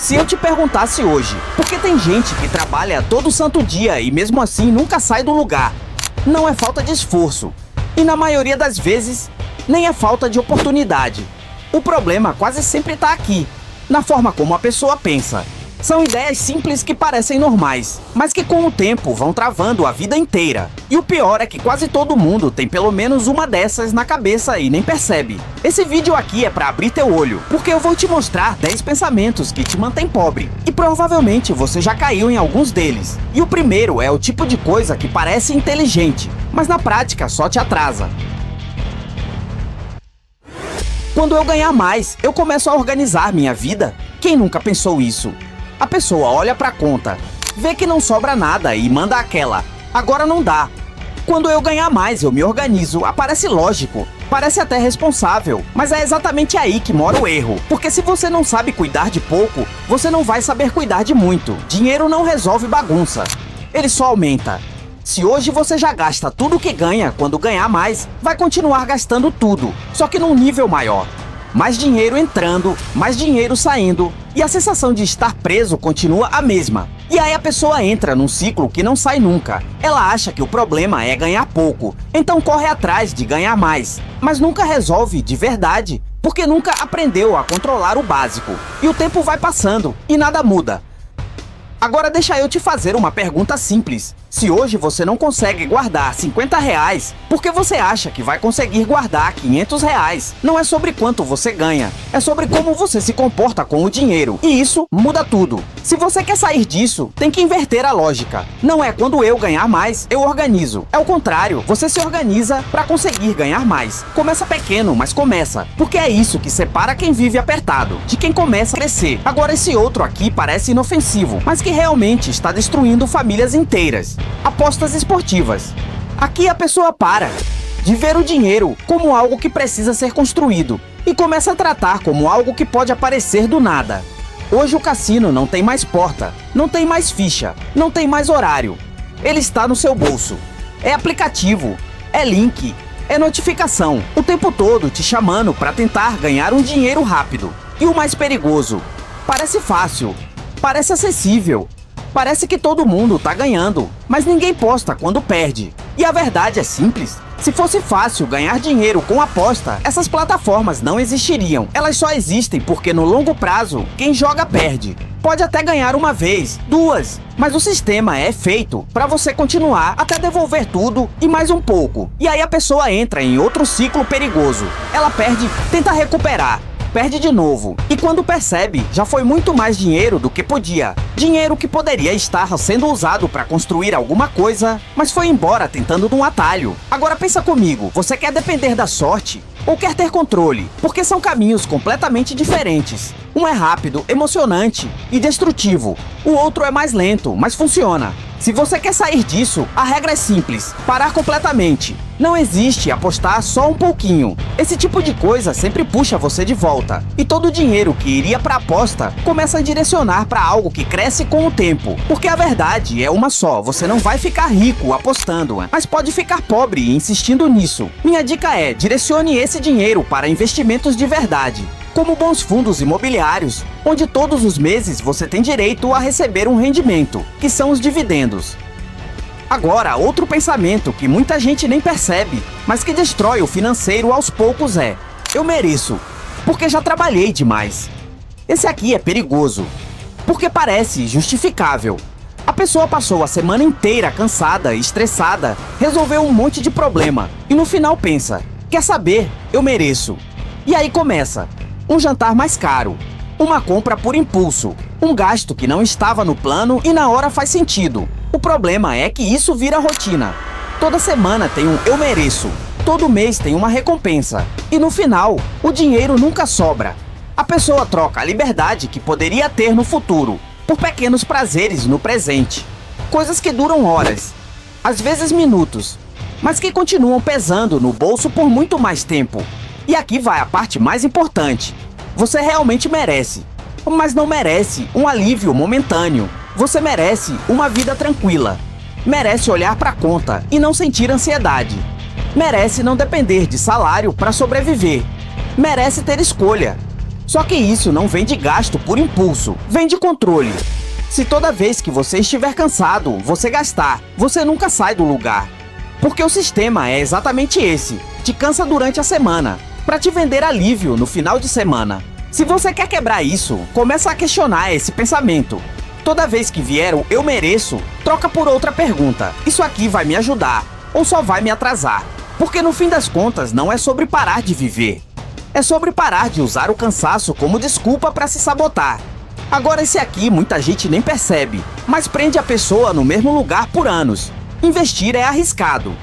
Se eu te perguntasse hoje, por que tem gente que trabalha todo santo dia e mesmo assim nunca sai do lugar? Não é falta de esforço. E na maioria das vezes, nem é falta de oportunidade. O problema quase sempre está aqui, na forma como a pessoa pensa. São ideias simples que parecem normais, mas que com o tempo vão travando a vida inteira. E o pior é que quase todo mundo tem pelo menos uma dessas na cabeça e nem percebe. Esse vídeo aqui é para abrir teu olho, porque eu vou te mostrar 10 pensamentos que te mantêm pobre. E provavelmente você já caiu em alguns deles. E o primeiro é o tipo de coisa que parece inteligente, mas na prática só te atrasa. Quando eu ganhar mais, eu começo a organizar minha vida. Quem nunca pensou isso? A pessoa olha pra conta, vê que não sobra nada e manda aquela: agora não dá. Quando eu ganhar mais, eu me organizo. Parece lógico, parece até responsável, mas é exatamente aí que mora o erro. Porque se você não sabe cuidar de pouco, você não vai saber cuidar de muito. Dinheiro não resolve bagunça, ele só aumenta. Se hoje você já gasta tudo que ganha, quando ganhar mais, vai continuar gastando tudo, só que num nível maior. Mais dinheiro entrando, mais dinheiro saindo, e a sensação de estar preso continua a mesma. E aí a pessoa entra num ciclo que não sai nunca. Ela acha que o problema é ganhar pouco, então corre atrás de ganhar mais, mas nunca resolve de verdade, porque nunca aprendeu a controlar o básico. E o tempo vai passando e nada muda. Agora deixa eu te fazer uma pergunta simples. Se hoje você não consegue guardar R$50, por que você acha que vai conseguir guardar R$500? Não é sobre quanto você ganha, é sobre como você se comporta com o dinheiro. E isso muda tudo. Se você quer sair disso, tem que inverter a lógica. Não é quando eu ganhar mais, eu organizo. É o contrário, você se organiza para conseguir ganhar mais. Começa pequeno, mas começa. Porque é isso que separa quem vive apertado de quem começa a crescer. Agora esse outro aqui parece inofensivo, mas que realmente está destruindo famílias inteiras. Apostas esportivas. Aqui a pessoa para de ver o dinheiro como algo que precisa ser construído e começa a tratar como algo que pode aparecer do nada. Hoje o cassino não tem mais porta, não tem mais ficha, não tem mais horário. Ele está no seu bolso. É aplicativo, é link, é notificação, o tempo todo te chamando para tentar ganhar um dinheiro rápido. E o mais perigoso, parece fácil, parece acessível. Parece que todo mundo tá ganhando, mas ninguém posta quando perde. E a verdade é simples. Se fosse fácil ganhar dinheiro com aposta, essas plataformas não existiriam. Elas só existem porque no longo prazo, quem joga perde. Pode até ganhar uma vez, duas, mas o sistema é feito para você continuar até devolver tudo e mais um pouco. E aí a pessoa entra em outro ciclo perigoso. Ela perde, tenta recuperar, perde de novo. E quando percebe, já foi muito mais dinheiro do que podia. Dinheiro que poderia estar sendo usado para construir alguma coisa, mas foi embora tentando num atalho. Agora pensa comigo, você quer depender da sorte ou quer ter controle? Porque são caminhos completamente diferentes. Um é rápido, emocionante e destrutivo. O outro é mais lento, mas funciona. Se você quer sair disso, a regra é simples: parar completamente. Não existe apostar só um pouquinho. Esse tipo de coisa sempre puxa você de volta. E todo o dinheiro que iria para aposta começa a direcionar para algo que cresce com o tempo. Porque a verdade é uma só: você não vai ficar rico apostando, mas pode ficar pobre insistindo nisso. Minha dica é: direcione esse dinheiro para investimentos de verdade, como bons fundos imobiliários, onde todos os meses você tem direito a receber um rendimento, que são os dividendos. Agora, outro pensamento que muita gente nem percebe, mas que destrói o financeiro aos poucos é: eu mereço, porque já trabalhei demais. Esse aqui é perigoso, porque parece justificável. A pessoa passou a semana inteira cansada, estressada, resolveu um monte de problema, e no final pensa: quer saber, eu mereço. E aí começa um jantar mais caro, uma compra por impulso, um gasto que não estava no plano e na hora faz sentido. O problema é que isso vira rotina. Toda semana tem um eu mereço, todo mês tem uma recompensa, e no final, o dinheiro nunca sobra. A pessoa troca a liberdade que poderia ter no futuro por pequenos prazeres no presente. Coisas que duram horas, às vezes minutos, mas que continuam pesando no bolso por muito mais tempo. E aqui vai a parte mais importante: você realmente merece, mas não merece um alívio momentâneo. Você merece uma vida tranquila. Merece olhar para a conta e não sentir ansiedade. Merece não depender de salário para sobreviver. Merece ter escolha. Só que isso não vem de gasto por impulso, vem de controle. Se toda vez que você estiver cansado, você gastar, você nunca sai do lugar. Porque o sistema é exatamente esse, te cansa durante a semana, para te vender alívio no final de semana. Se você quer quebrar isso, começa a questionar esse pensamento. Toda vez que vier o eu mereço, troca por outra pergunta. Isso aqui vai me ajudar ou só vai me atrasar? Porque no fim das contas não é sobre parar de viver. É sobre parar de usar o cansaço como desculpa para se sabotar. Agora esse aqui muita gente nem percebe, mas prende a pessoa no mesmo lugar por anos. Investir é arriscado.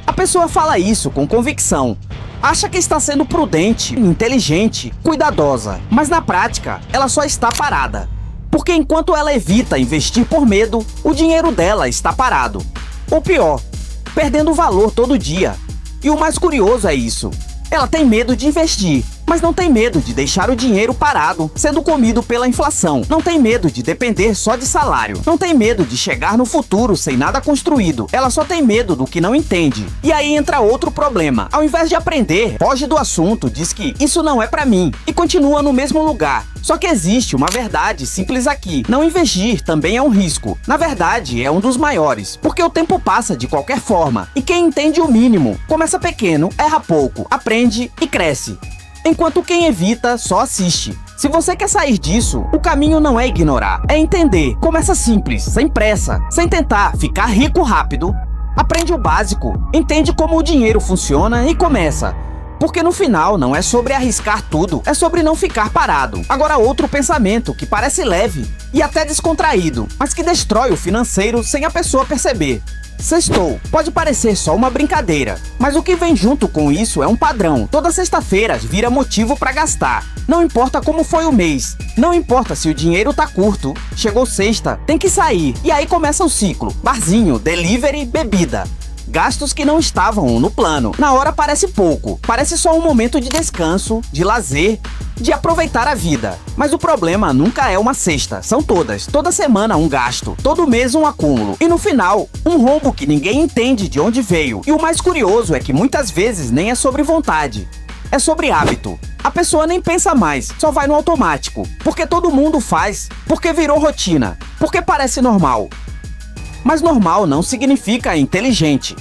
A pessoa fala isso com convicção. Acha que está sendo prudente, inteligente, cuidadosa, mas na prática ela só está parada. Porque enquanto ela evita investir por medo, o dinheiro dela está parado. Ou pior, perdendo valor todo dia. E o mais curioso é isso. Ela tem medo de investir, mas não tem medo de deixar o dinheiro parado, sendo comido pela inflação. Não tem medo de depender só de salário. Não tem medo de chegar no futuro sem nada construído. Ela só tem medo do que não entende. E aí entra outro problema. Ao invés de aprender, foge do assunto, diz que isso não é pra mim e continua no mesmo lugar. Só que existe uma verdade simples aqui. Não investir também é um risco. Na verdade, é um dos maiores, porque o tempo passa de qualquer forma. E quem entende o mínimo, começa pequeno, erra pouco, aprende e cresce. Enquanto quem evita só assiste. Se você quer sair disso, o caminho não é ignorar, é entender. Começa simples, sem pressa, sem tentar ficar rico rápido. Aprende o básico, entende como o dinheiro funciona e começa. Porque no final não é sobre arriscar tudo, é sobre não ficar parado. Agora outro pensamento que parece leve e até descontraído, mas que destrói o financeiro sem a pessoa perceber. Sextou. Pode parecer só uma brincadeira, mas o que vem junto com isso é um padrão. Toda sexta-feira vira motivo para gastar. Não importa como foi o mês, não importa se o dinheiro tá curto. Chegou sexta, tem que sair. E aí começa o ciclo. Barzinho, delivery, bebida. Gastos que não estavam no plano. Na hora parece pouco, parece só um momento de descanso, de lazer, de aproveitar a vida. Mas o problema nunca é uma cesta, são todas. Toda semana um gasto, todo mês um acúmulo. E no final, um rombo que ninguém entende de onde veio. E o mais curioso é que muitas vezes nem é sobre vontade. É sobre hábito. A pessoa nem pensa mais, só vai no automático. Porque todo mundo faz, porque virou rotina, porque parece normal. Mas normal não significa inteligente.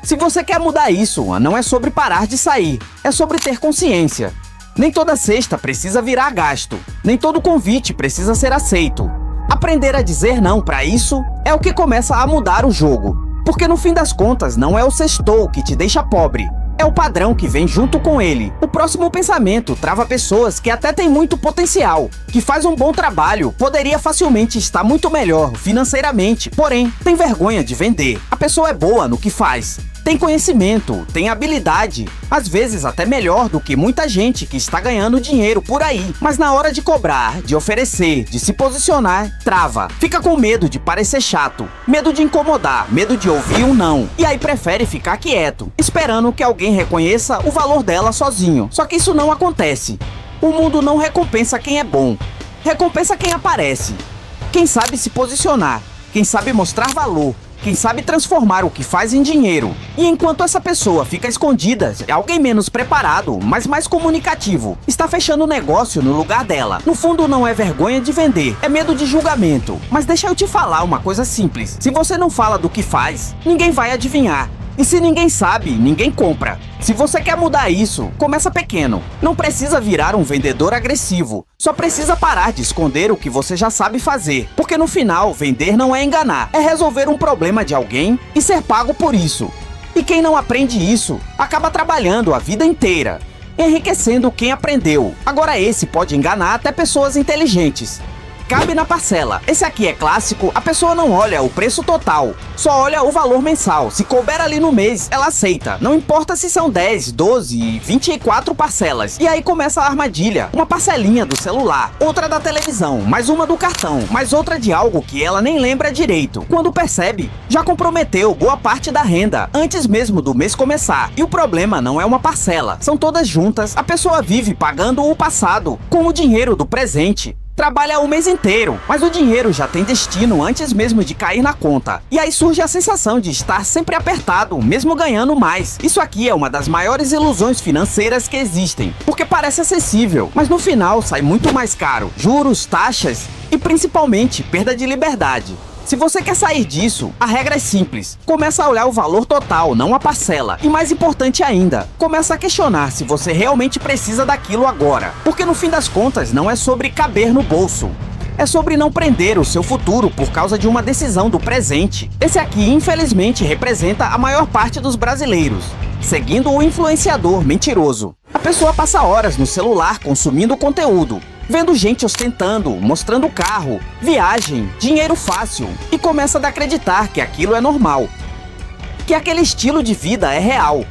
Se você quer mudar isso, não é sobre parar de sair, é sobre ter consciência. Nem toda cesta precisa virar gasto, nem todo convite precisa ser aceito. Aprender a dizer não para isso é o que começa a mudar o jogo. Porque no fim das contas não é o sextou que te deixa pobre, é o padrão que vem junto com ele. O próximo pensamento trava pessoas que até têm muito potencial, que faz um bom trabalho, poderia facilmente estar muito melhor financeiramente, porém, tem vergonha de vender. A pessoa é boa no que faz, tem conhecimento, tem habilidade, às vezes até melhor do que muita gente que está ganhando dinheiro por aí. Mas na hora de cobrar, de oferecer, de se posicionar, trava. Fica com medo de parecer chato, medo de incomodar, medo de ouvir um não. E aí prefere ficar quieto, esperando que alguém reconheça o valor dela sozinho. Só que isso não acontece. O mundo não recompensa quem é bom, recompensa quem aparece. Quem sabe se posicionar, quem sabe mostrar valor, quem sabe transformar o que faz em dinheiro. E enquanto essa pessoa fica escondida, é alguém menos preparado, mas mais comunicativo, está fechando o negócio no lugar dela. No fundo não é vergonha de vender, é medo de julgamento. Mas deixa eu te falar uma coisa simples. Se você não fala do que faz, ninguém vai adivinhar. E se ninguém sabe, ninguém compra. Se você quer mudar isso, começa pequeno. Não precisa virar um vendedor agressivo. Só precisa parar de esconder o que você já sabe fazer. Porque no final, vender não é enganar. É resolver um problema de alguém e ser pago por isso. E quem não aprende isso, acaba trabalhando a vida inteira, enriquecendo quem aprendeu. Agora esse pode enganar até pessoas inteligentes. Cabe na parcela. Esse aqui é clássico, a pessoa não olha o preço total, só olha o valor mensal. Se couber ali no mês, ela aceita. Não importa se são 10, 12, 24 parcelas. E aí começa a armadilha. Uma parcelinha do celular, outra da televisão, mais uma do cartão, mais outra de algo que ela nem lembra direito. Quando percebe, já comprometeu boa parte da renda, antes mesmo do mês começar. E o problema não é uma parcela, são todas juntas. A pessoa vive pagando o passado com o dinheiro do presente. Trabalha o mês inteiro, mas o dinheiro já tem destino antes mesmo de cair na conta. E aí surge a sensação de estar sempre apertado, mesmo ganhando mais. Isso aqui é uma das maiores ilusões financeiras que existem, porque parece acessível, mas no final sai muito mais caro. Juros, taxas e principalmente perda de liberdade. Se você quer sair disso, a regra é simples. Começa a olhar o valor total, não a parcela. E mais importante ainda, começa a questionar se você realmente precisa daquilo agora. Porque no fim das contas, não é sobre caber no bolso. É sobre não prender o seu futuro por causa de uma decisão do presente. Esse aqui, infelizmente, representa a maior parte dos brasileiros, seguindo o influenciador mentiroso. A pessoa passa horas no celular consumindo conteúdo, vendo gente ostentando, mostrando carro, viagem, dinheiro fácil e começa a acreditar que aquilo é normal, que aquele estilo de vida é real,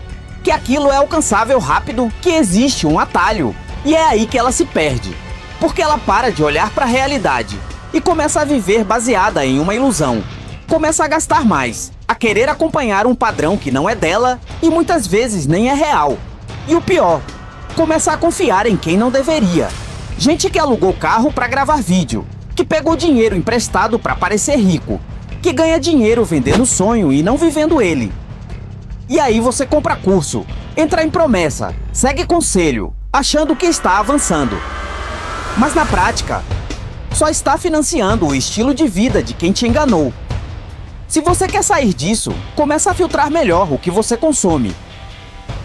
que aquilo é alcançável rápido, que existe um atalho. E é aí que ela se perde, porque ela para de olhar para a realidade e começa a viver baseada em uma ilusão. Começa a gastar mais, a querer acompanhar um padrão que não é dela e muitas vezes nem é real. E o pior, começa a confiar em quem não deveria. Gente que alugou carro para gravar vídeo, que pegou dinheiro emprestado para parecer rico, que ganha dinheiro vendendo sonho e não vivendo ele. E aí você compra curso, entra em promessa, segue conselho, achando que está avançando. Mas na prática, só está financiando o estilo de vida de quem te enganou. Se você quer sair disso, começa a filtrar melhor o que você consome.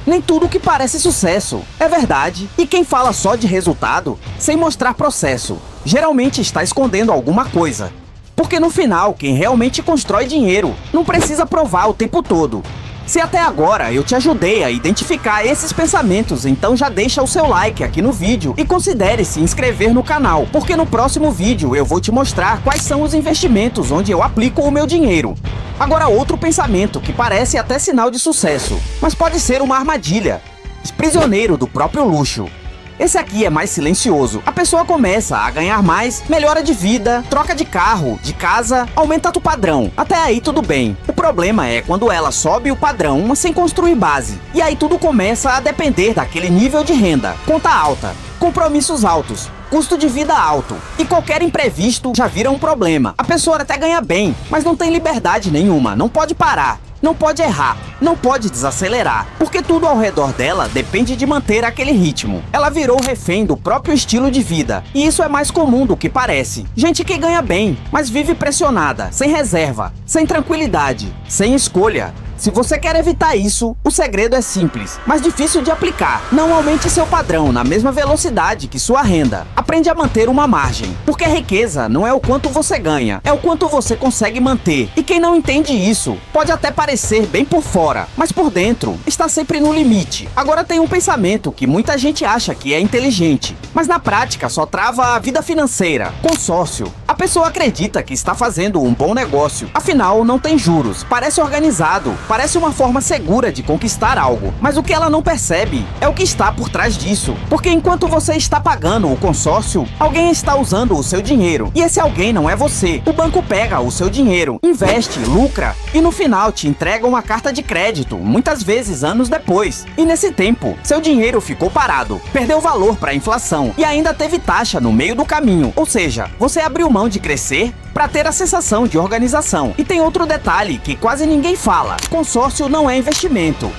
Nem tudo que parece sucesso é verdade, e quem fala só de resultado, sem mostrar processo, geralmente está escondendo alguma coisa. Porque no final, quem realmente constrói dinheiro não precisa provar o tempo todo. Se até agora eu te ajudei a identificar esses pensamentos, então já deixa o seu like aqui no vídeo e considere se inscrever no canal, porque no próximo vídeo eu vou te mostrar quais são os investimentos onde eu aplico o meu dinheiro. Agora, outro pensamento que parece até sinal de sucesso, mas pode ser uma armadilha. Prisioneiro do próprio luxo. Esse aqui é mais silencioso. A pessoa começa a ganhar mais, melhora de vida, troca de carro, de casa, aumenta o padrão. Até aí tudo bem. O problema é quando ela sobe o padrão sem construir base. E aí tudo começa a depender daquele nível de renda. Conta alta, compromissos altos, custo de vida alto, e qualquer imprevisto já vira um problema. A pessoa até ganha bem, mas não tem liberdade nenhuma, não pode parar, não pode errar, não pode desacelerar, porque tudo ao redor dela depende de manter aquele ritmo. Ela virou refém do próprio estilo de vida, e isso é mais comum do que parece. Gente que ganha bem, mas vive pressionada, sem reserva, sem tranquilidade, sem escolha. Se você quer evitar isso, o segredo é simples, mas difícil de aplicar. Não aumente seu padrão na mesma velocidade que sua renda. Aprende a manter uma margem, porque a riqueza não é o quanto você ganha, é o quanto você consegue manter. E quem não entende isso, pode até parecer bem por fora, mas por dentro está sempre no limite. Agora tem um pensamento que muita gente acha que é inteligente, mas na prática só trava a vida financeira. Consórcio. A pessoa acredita que está fazendo um bom negócio, afinal não tem juros, parece organizado, parece uma forma segura de conquistar algo, mas o que ela não percebe é o que está por trás disso. Porque enquanto você está pagando o consórcio, alguém está usando o seu dinheiro. E esse alguém não é você. O banco pega o seu dinheiro, investe, lucra e no final te entrega uma carta de crédito, muitas vezes anos depois. E nesse tempo, seu dinheiro ficou parado, perdeu valor para a inflação e ainda teve taxa no meio do caminho. Ou seja, você abriu mão de crescer para ter a sensação de organização. E tem outro detalhe que quase ninguém fala. Consórcio não é investimento.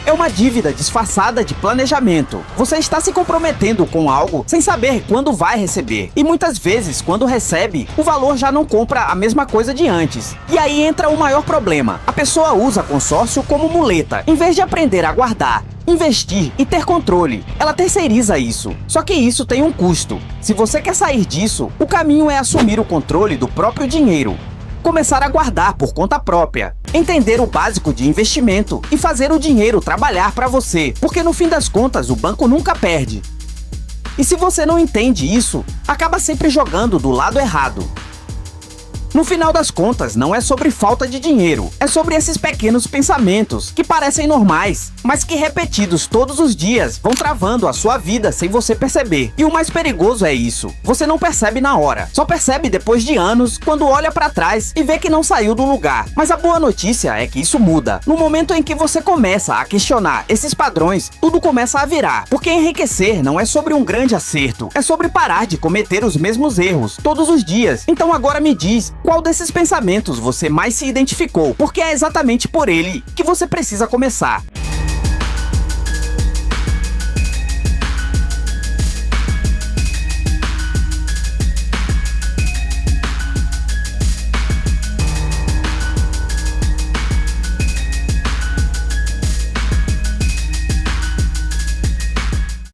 É uma dívida disfarçada de planejamento. Você está se comprometendo com algo sem saber quando vai receber. E muitas vezes, quando recebe, o valor já não compra a mesma coisa de antes. E aí entra o maior problema. A pessoa usa consórcio como muleta. Em vez de aprender a guardar, investir e ter controle, ela terceiriza isso. Só que isso tem um custo. Se você quer sair disso, o caminho é assumir o controle do próprio dinheiro. Começar a guardar por conta própria, entender o básico de investimento e fazer o dinheiro trabalhar para você, porque no fim das contas o banco nunca perde. E se você não entende isso, acaba sempre jogando do lado errado. No final das contas, não é sobre falta de dinheiro, é sobre esses pequenos pensamentos que parecem normais, mas que repetidos todos os dias vão travando a sua vida sem você perceber. E o mais perigoso é isso, você não percebe na hora, só percebe depois de anos, quando olha pra trás e vê que não saiu do lugar. Mas a boa notícia é que isso muda. No momento em que você começa a questionar esses padrões, tudo começa a virar, porque enriquecer não é sobre um grande acerto, é sobre parar de cometer os mesmos erros todos os dias. Então agora me diz, qual desses pensamentos você mais se identificou? Porque é exatamente por ele que você precisa começar.